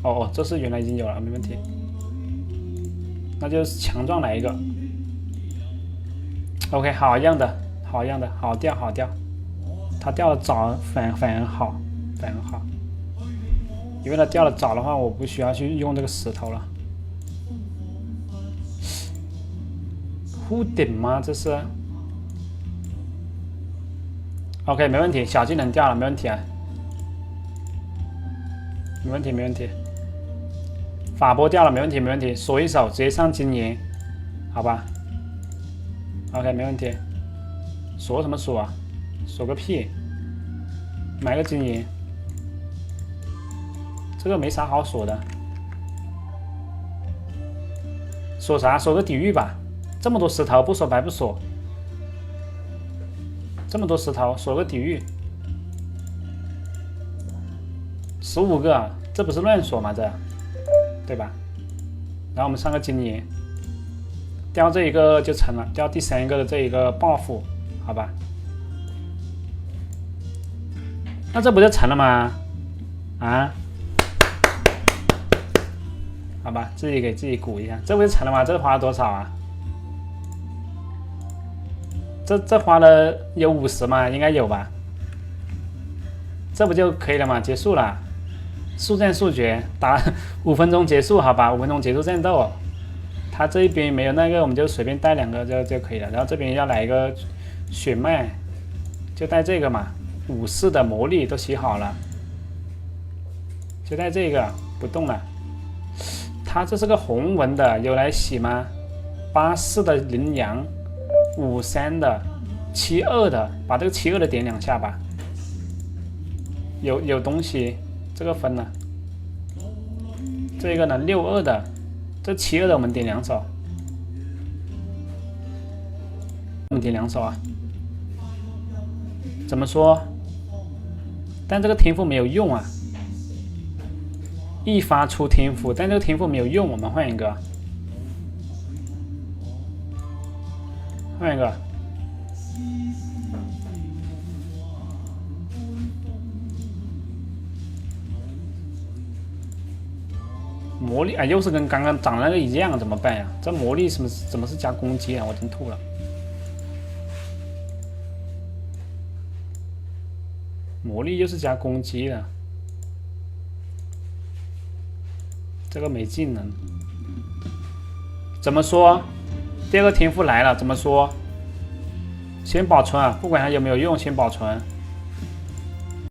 哦，这是原来已经有了，没问题。那就强壮来一个。OK， 好样的，好样的，好掉好掉。他掉的早，反而好，反而好。因为他掉的早的话，我不需要去用这个石头了。护顶吗？这是 OK， 没问题，小技能掉了，没问题啊，没问题，没问题。法波掉了，没问题，没问题。锁一手，直接上金银，好吧 ？OK， 没问题。锁什么锁啊？锁个屁！买个金银，这个没啥好锁的。锁啥？锁个底狱吧。这么多石头，不锁白不锁。这么多石头，锁个底狱。15个，这不是乱锁吗？这，对吧？然后我们上个金银，掉这一个就成了，掉第3个的这一个报复，好吧？那这不就成了吗？啊？好吧，自己给自己鼓一下，这不就成了吗？这花了多少啊？这花了有50吗？应该有吧？这不就可以了吗？结束了，速战速决，打5分钟结束，好吧？5分钟结束战斗。他这一边没有那个，我们就随便带2个就可以了。然后这边要来一个血脉，就带这个嘛。54的魔力都洗好了，就带这个不动了。他这是个红纹的，有来洗吗？84的羚羊，53的，72的，把这个72的点2下吧。有东西，这个分了。这个呢，62的，这72的我们点2手，我们点2手啊。怎么说？但这个天赋没有用啊。一发出天赋，但这个天赋没有用，我们换一个，换一个。魔力啊，又是跟刚刚长那个一样，怎么办呀？这魔力怎么是加攻击啊？我真吐了。魔力又是加攻击的，这个没技能。怎么说？第2个天赋来了，怎么说？先保存啊，不管它有没有用，先保存。